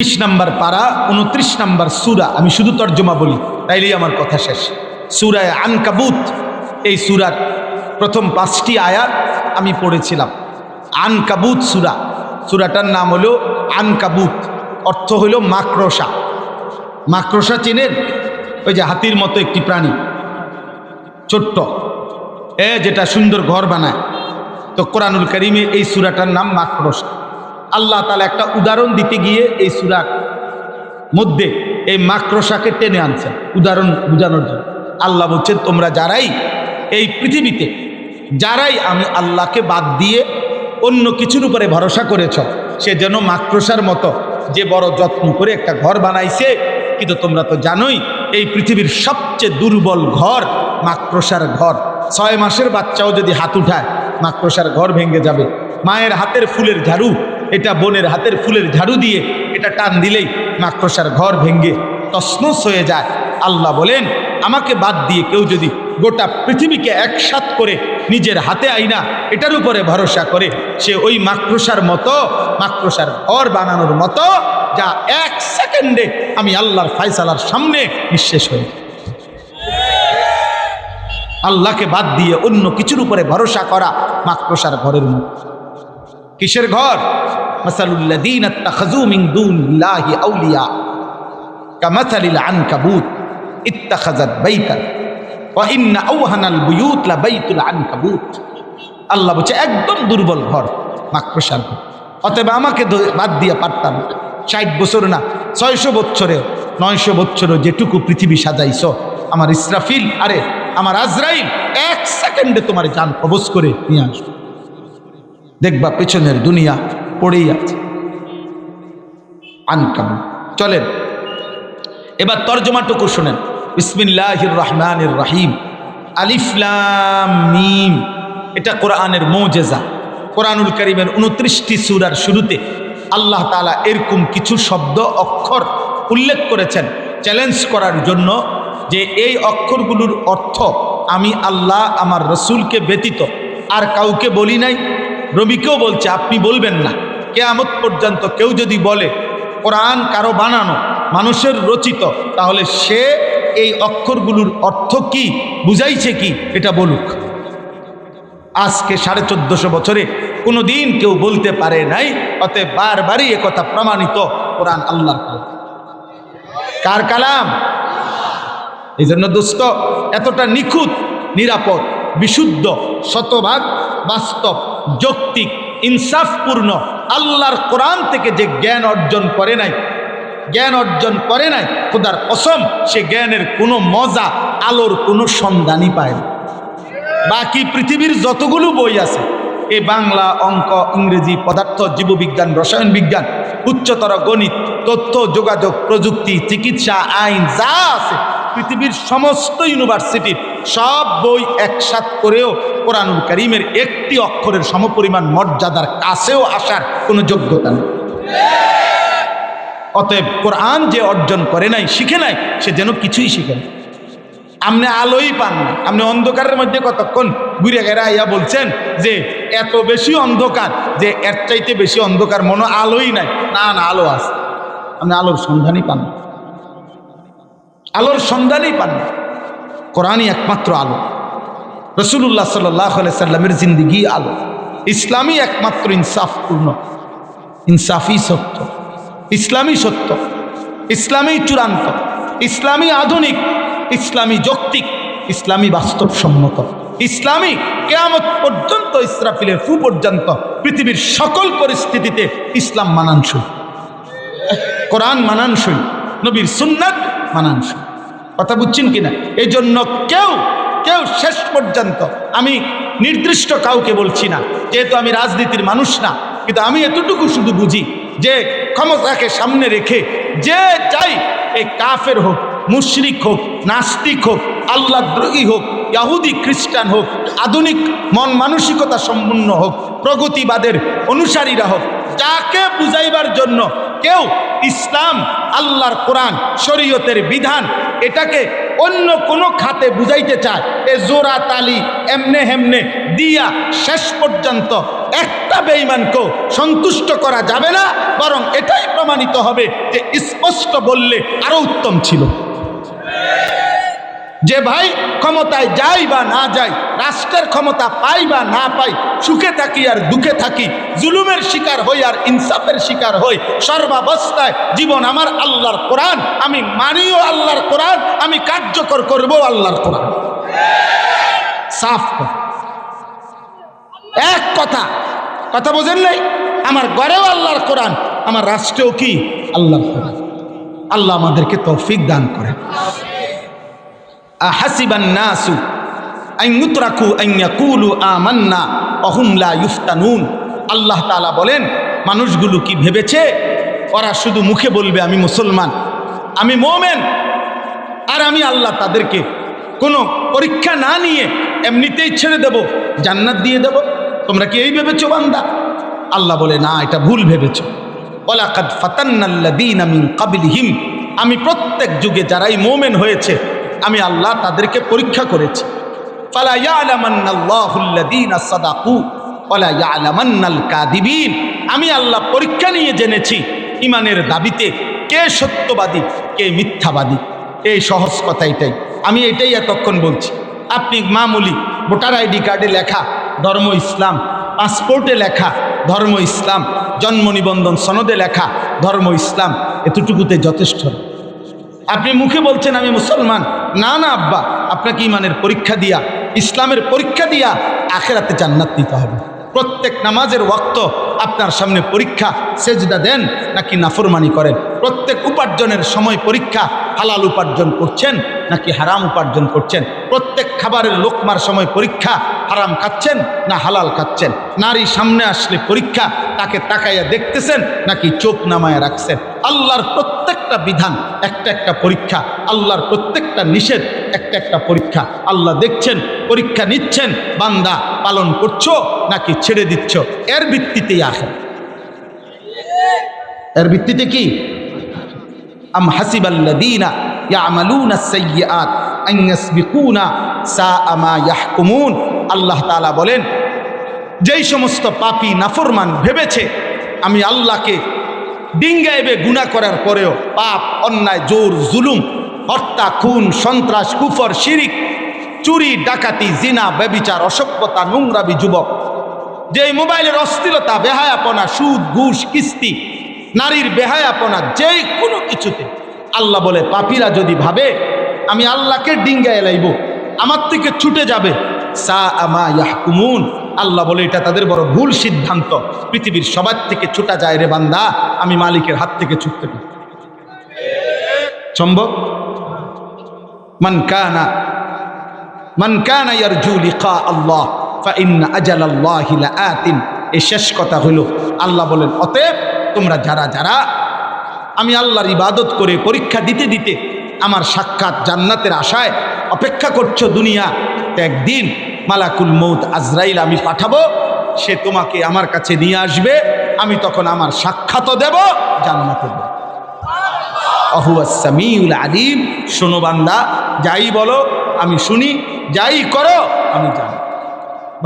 30 নম্বর পারা 29 নম্বর সূরা। আমি শুধু তর্জমা বলি তাইলেই আমার কথা শেষ। সূরা আনকাবুত, এই সূরার প্রথম 5টি আয়াত আমি পড়েছিলাম। আনকাবুত সূরা, সূরাটার নাম হলো আনকাবুত, অর্থ হলো মাকড়সা। মাকড়সা চেনেন? ওই যে হাতির মতো একটি প্রাণী, ছোট্ট, যেটা সুন্দর ঘর বানায়। তো কোরআনুল কারীমে এই সূরাটার নাম মাকড়সা। আল্লাহ তাআলা একটা উদাহরণ দিতে গিয়ে এই সূরার মধ্যে এই মাকড়সাকে টেনে আনছেন উদাহরণ বোঝানোর জন্য। আল্লাহ বলছেন, তোমরা যারাই এই পৃথিবীতে যারাই আমি আল্লাহকে বাদ দিয়ে অন্য কিছুর উপরে ভরসা করেছ, সে যেন মাকড়সার মতো, যে বড় যত্ন করে একটা ঘর বানাইছে, কিন্তু তোমরা তো জানোই এই পৃথিবীর সবচেয়ে দুর্বল ঘর মাকড়সার ঘর। 6 মাসের বাচ্চাও যদি হাত উঠায় মাকড়সার ঘর ভেঙে যাবে। মায়ের হাতের ফুলের ঝাড়ু, এটা বোনের হাতের ফুলের ঝাড়ু দিয়ে এটা টান দিলেই মাকড়সার ঘর ভেঙে তছনছ হয়ে যায়। আল্লাহ বলেন, আমাকে বাদ দিয়ে কেউ যদি গোটা পৃথিবীকে একসাথ করে নিজের হাতে আইনা এটার উপরে ভরসা করে, সে ওই মাকড়সার মতো, মাকড়সার ঘর বানানোর মতো, যা 1 সেকেন্ডে আমি আল্লাহর ফায়সালার সামনে নিঃশেষ হয়ে। আল্লাহকে বাদ দিয়ে অন্য কিছুর উপরে ভরসা করা মাকড়সার ঘরের মতো। কিসের ঘর? মাসালুল্লাযীনা ইত্তাখাযু মিন দুনিল্লাহি আউলিয়া কামাসালিল আনকাবুত ইত্তাখাযাত বাইতান ওয়া ইন্না আওহানাল বুয়ুত লাবাইতুল আনকাবুত। আল্লাহ বলছে একদম দুর্বল ঘর মাকড়সার ঘর। অতএব আমাকে বাদ দিয়ে পারতাম 60 বছর না 600 বছরে 900 বছরে যেটুকু পৃথিবী সাজাইছো, আমার ইসরাফিল, আরে আমার আজরাইল 1 সেকেন্ডে তোমার জান কবজ করে নিয়ে আসবে। দেখবা পেছনের দুনিয়া পড়েই আছে। আনকাবুত। চলেন এবার তর্জমাটুকু শুনেন। বিসমিল্লাহির রহমানির রহিম, আলিফ লাম মিম। এটা কোরআনের মুজিজা। কোরআনুল কারীমের 29টি সূরার শুরুতে আল্লাহ তাআলা এরকম কিছু শব্দ অক্ষর উল্লেখ করেছেন চ্যালেঞ্জ করার জন্য, যে এই অক্ষরগুলোর অর্থ আমি আল্লাহ আমার রসুলকে ব্যতীত আর কাউকে বলি নাই। রবিকেও বলছে আপনি বলবেন না। কিয়ামত পর্যন্ত কেউ যদি বলে কোরআন কারো বানানো, মানুষের রচিত, তাহলে সে এই অক্ষরগুলোর অর্থ কি বুঝাইছে কি এটা বলুক। আজকে 1450 বছরে কোনো দিন কেউ বলতে পারে নাই। অতএব বারবারই একথা প্রমাণিত, কোরআন আল্লাহর কালাম। কার কালাম? এই জন্য দোস্ত, এতটা নিখুঁত, নিরাপদ, বিশুদ্ধ, শতভাগ বাস্তব, যৌক্তিক, ইনসাফপূর্ণ আল্লাহর কোরআন থেকে যে জ্ঞান অর্জন করে নাই, জ্ঞান অর্জন করে নাই, খোদার কসম, সে জ্ঞানের কোনো মজা, আলোর কোনো সন্ধানই পায় না। বাকি পৃথিবীর যতগুলো বই আছে, এই বাংলা, অঙ্ক, ইংরেজি, পদার্থ, জীববিজ্ঞান, রসায়ন বিজ্ঞান, উচ্চতর গণিত, তথ্য যোগাযোগ প্রযুক্তি, চিকিৎসা, আইন, যা আছে পৃথিবীর সমস্ত ইউনিভার্সিটির সব বই একসাথ করেও কোরআনুল কারীমের একটি অক্ষরের সমপরিমাণ মর্যাদার কাছেও আসার কোনো যোগ্যতা নেই। অতএব কোরআন যে অর্জন করে নাই, শিখে নাই, সে যেন কিছুই শিখে নাই। আপনি আলোই পান না। আপনি অন্ধকারের মধ্যে কতক্ষণ ঘুরে ঘেরা ইয়া বলছেন যে এত বেশি অন্ধকার, যে এর চাইতে বেশি অন্ধকার, মনে আলোই নাই। না না, আলো আছে, আপনি আলোর সন্ধানই পান না, আলোর সন্ধানই পান না। কোরআনই একমাত্র আলো। রাসূলুল্লাহ সাল্লাল্লাহু আলাইহি সাল্লামের জিন্দেগি আলো। ইসলামই একমাত্র ইনসাফপূর্ণ, ইনসাফি সত্য, ইসলামী সত্য, ইসলামী চূড়ান্ত, ইসলামী আধুনিক, ইসলামী যৌক্তিক, ইসলামী বাস্তবসম্মত, ইসলামী কিয়ামত পর্যন্ত, ইসরাফিলের ফু পর্যন্ত পৃথিবীর সকল পরিস্থিতিতে ইসলাম মানানসই, কোরআন মানানসই, নবীর সুন্নাত মানানসই। কথা বুঝছেন কিনা? এই জন্য কেউ শেষ পর্যন্ত, আমি নির্দিষ্ট কাউকে বলছি না, যেহেতু আমি রাজনীতির মানুষ না, কিন্তু আমি এতটুকু শুধু বুঝি যে ক্ষমতাকে সামনে রেখে যে চাই, এই কাফের হোক, মুশরিক হোক, নাস্তিক হোক, আল্লাহদ্রোহী হোক, ইহুদি খ্রিস্টান হোক, আধুনিক মন মানসিকতা সম্পন্ন হোক, প্রগতিবাদের অনুসারীরা হোক, যাকে বুঝাইবার জন্য কেউ ইসলাম, আল্লাহর কোরআন, শরীয়তের বিধান, এটাকে অন্য কোনো খাতে বুঝাইতে চায় এ জোড়া তালি এমনে হেমনে দিয়া শেষ পর্যন্ত একটা বেঈমানকেও সন্তুষ্ট করা যাবে না, বরং এটাই প্রমাণিত হবে যে স্পষ্ট বললে আরো উত্তম ছিল। যে ভাই ক্ষমতায় যাই বা না যাই, রাষ্ট্রের ক্ষমতা পাই বা না পাই, সুখে থাকি আর দুঃখে থাকি, জুলুমের শিকার হই আর ইনসাফের শিকার হই, সর্বাবস্থায় জীবন আমার আল্লাহর কোরআন, আমি মানিও আল্লাহর কোরআন, আমি কার্যকর করব আল্লাহর কোরআন। সাফ এক কথা বোঝেন নাই? আমার ঘরেও আল্লাহর কোরআন, আমার রাষ্ট্রেও কি আল্লাহর কোরআন। আল্লাহ আমাদেরকে তৌফিক দান করেন। আহাসিবান নাসু আন ইউতরাকু আন ইয়াকুলু আমান্না ওয়া হুম লা ইফতানুন। আল্লাহ তাআলা বলেন, মানুষগুলো কি ভেবেছে ওরা শুধু মুখে বলবে আমি মুসলমান, আমি মুমিন, আর আমি আল্লাহ তাদেরকে কোনো পরীক্ষা না নিয়ে এমনিতেই ছেড়ে দেব, জান্নাত দিয়ে দেব? তোমরা কি এই ভেবেছো বান্দা? আল্লাহ বলে, না, এটা ভুল ভেবেছো। ওয়ালাকাদ ফাতান্নাল্লাযীনা মিন ক্বাবলিহিম, আমি প্রত্যেক যুগে যারাই মুমিন হয়েছে আমি আল্লাহ তাদেরকে পরীক্ষা করেছি। ফালা ইয়ালামান্নাল্লাহুল্লাযীনা সাদাকু ওয়ালা ইয়ালামান্নাল কাযিবিন, আমি আল্লাহ পরীক্ষা নিয়ে জেনেছি ইমানের দাবিতে কে সত্যবাদী কে মিথ্যাবাদী। এই সহজ কথা এটাই, আমি এটাই এতক্ষণ বলছি। আপনি মামুলি ভোটার আইডি কার্ডে লেখা ধর্ম ইসলাম, পাসপোর্টে লেখা ধর্ম ইসলাম, জন্ম নিবন্ধন সনদে লেখা ধর্ম ইসলাম, এতটুকুতে যথেষ্ট। আপনি মুখে বলছেন আমি মুসলমান, না না আব্বা, আপনাকে ইমানের পরীক্ষা দিয়া, ইসলামের পরীক্ষা দিয়া আখিরাতে জান্নাত নিতে হবে। প্রত্যেক নামাজের ওয়াক্ত আপনার সামনে পরীক্ষা, সেজদা দেন নাকি নাফরমানি করেন। প্রত্যেক উপার্জনের সময় পরীক্ষা, হালাল উপার্জন করছেন নাকি হারাম উপার্জন করছেন। প্রত্যেক খাবারের লোকমার সময় পরীক্ষা, হারাম খাচ্ছেন না হালাল খাচ্ছেন। নারী সামনে আসলে পরীক্ষা, তাকে তাকাইয়া দেখতেছেন নাকি চোখ নামায়া রাখছেন। আল্লাহর প্রত্যেকটা বিধান একটা একটা পরীক্ষা, আল্লাহর প্রত্যেকটা নিষেধ একটা একটা পরীক্ষা। আল্লাহ দেখছেন, পরীক্ষা নিচ্ছেন, বান্দা পালন করছো নাকি ছেড়ে দিচ্ছ। এর ভিত্তিতেই আখের, এর ভিত্তিতে কি? আম হাসিবাল্লাযীনা ইয়ামালুনাস সাইয়্যাত আন ইয়াসবিকুনা সাআ মা ইয়াহকুমুন। আল্লাহ তাআলা বলেন, যেই সমস্ত পাপী নাফরমান ভেবেছে আমি আল্লাহকে ডিঙ্গাইবে গুনাহ করার পরেও পাপ, অন্যায়, জোর, জুলুম, হত্যা, খুন, সন্ত্রাস, কুফর, শিরিক, চুরি, ডাকাতি, জিনা, ব্যভিচার, অসভ্যতা, নোংরামি, যুবক, যেই মোবাইলের অস্থিরতা, বেহায়াপনা, সুদ, ঘুষ, কিস্তি, নারীর বেহায়াপনা, যেই কোনো কিছুতে আল্লাহ বলে পাপীরা যদি ভাবে আমি আল্লাহকে ডিঙ্গায় লাইব, আমার থেকে ছুটে যাবে, সাআ মা ইয়াহকুমুন। আল্লাহ বলে এটা তাদের বড় ভুল সিদ্ধান্ত। পৃথিবীর সবার থেকে ছুটা যায় রে বান্দা, আমি মালিকের হাত থেকে ছুটতে পারি সম্ভব? মান কানা ইয়ারজু লিকা আল্লাহ ফাইন্না আজালাল্লাহি লাআতিন। এই শেষ কথা হলো, আল্লাহ বলেন অতএব তোমরা যারা যারা আমি আল্লাহর ইবাদত করে পরীক্ষা দিতে দিতে আমার সাক্ষাৎ জান্নাতের আশায় অপেক্ষা করছো দুনিয়া, তো একদিন মালাকুল মউত আজরাইল আমি পাঠাবো, সে তোমাকে আমার কাছে নিয়ে আসবে, আমি তখন আমার সাক্ষাৎও দেব, জান্নাতও দেব। আহুয়াস সামিউল আলিম। শোনো বান্দা, যাই বলো আমি শুনি, যাই করো আমি জানি,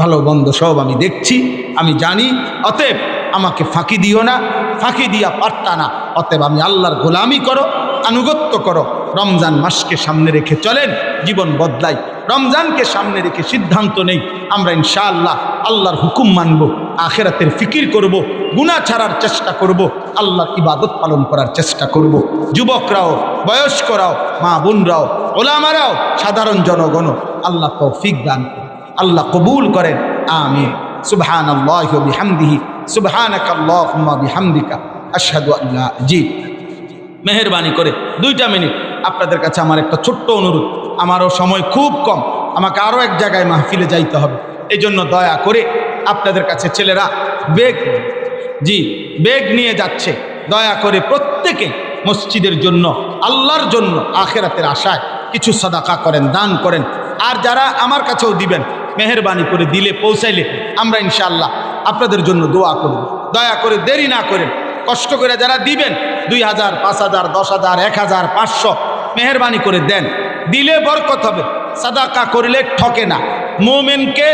ভালো মন্দ সব আমি দেখছি, আমি জানি। অতএব আমাকে ফাঁকি দিও না, ফাঁকি দিয়া পারতা না। অতএব আমি আল্লাহর গোলামি করো, আনুগত্য করো। রমজান মাসকে সামনে রেখে চলেন, জীবন বদলাই। রমজানকে সামনে রেখে সিদ্ধান্ত নেই আমরা ইনশাআল্লাহ আল্লাহর হুকুম মানব, আখিরাতের ফিকির করব, গুনাহ ছাড়ার চেষ্টা করব, আল্লাহর ইবাদত পালন করার চেষ্টা করব। যুবকরাও, বয়স্করাও, মা বোনরাও, ওলামারাও, সাধারণ জনগণ, আল্লাহ তৌফিক দান করেন, আল্লাহ কবুল করেন। আমিন। সুবহানাল্লাহি ওয়া বিহামদিহি, সুবহানাকাল্লাহুম্মা বিহামদিকা, আশহাদু আল্লা। জি, মেহেরবানি করে 2টা মিনিট আপনাদের কাছে আমার একটা ছোট্ট অনুরোধ। আমারও সময় খুব কম, আমাকে আরও এক জায়গায় মাহফিলে যাইতে হবে। এই জন্য দয়া করে আপনাদের কাছে ছেলেরা বেগ নিয়ে যাচ্ছে, দয়া করে প্রত্যেকে মসজিদের জন্য, আল্লাহর জন্য, আখিরাতের আশায় কিছু সাদাকা করেন, দান করেন। আর যারা আমার কাছেও দিবেন, মেহেরবানি করে দিলে, পৌঁছাইলে আমরা ইনশাআল্লাহ আপনাদের জন্য দোয়া করব। দয়া করে দেরি না করেন, কষ্ট করে যারা দিবেন 2000, 5000, 10,000, 1000, 500 মেহেরবানি করে দেন। দিলে বরকত হবে। সাদাকা করলে ঠকে না। মুমিনকে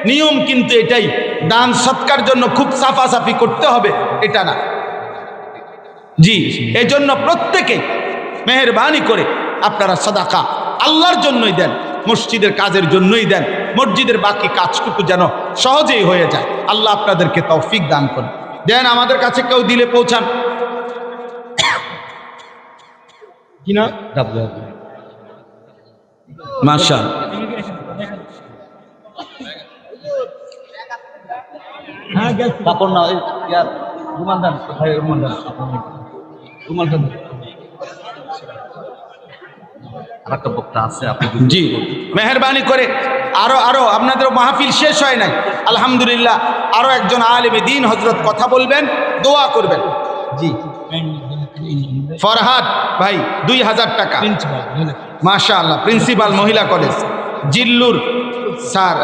নিয়ম কিন্তু এটাই, দান সৎকার জন্য খুব সাফাসাফি করতে হবে এটা না। জি, এজন্য প্রত্যেকেই মেহেরবানি করে আপনারা সাদাকা আল্লাহর জন্যই দেন, মসজিদের কাজের জন্যই দেন। মসজিদের বাকি কাজটুকু যেন সহজেই হয়ে যায়। আল্লাহ আপনাদেরকে তৌফিক দান করুন। দেন, আমাদের কাছে কেউ দিলে পৌঁছান কিনা। মাশাআল্লাহ, কাপড় না রুমাল দেন, ভাই রুমাল দেন, রুমাল দেন। আরেকটা বক্তা আছে, আপনি জি মেহেরবানি করে আরো আপনাদের মাহফিল শেষ হয় নাই আলহামদুলিল্লাহ। আরো একজন আলেমে দ্বীন হযরত কথা বলবেন, দোয়া করবেন। জি, ফরহাদ ভাই 2000 টাকা, মাশাআল্লাহ, প্রিন্সিপাল মহিলা কলেজ। জিল্লুর স্যার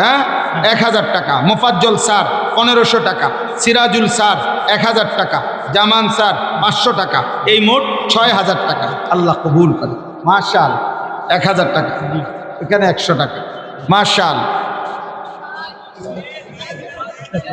1000 টাকা, মোফাজ্জল স্যার 1500 টাকা, সিরাজুল স্যার 1000 টাকা, জামান স্যার 500 টাকা, এই মোট 6000 টাকা। আল্লাহ কবুল করে। মাশাআল্লাহ, 1000 টাকা, এখানে 100 টাকা। মাশাআল্লাহ।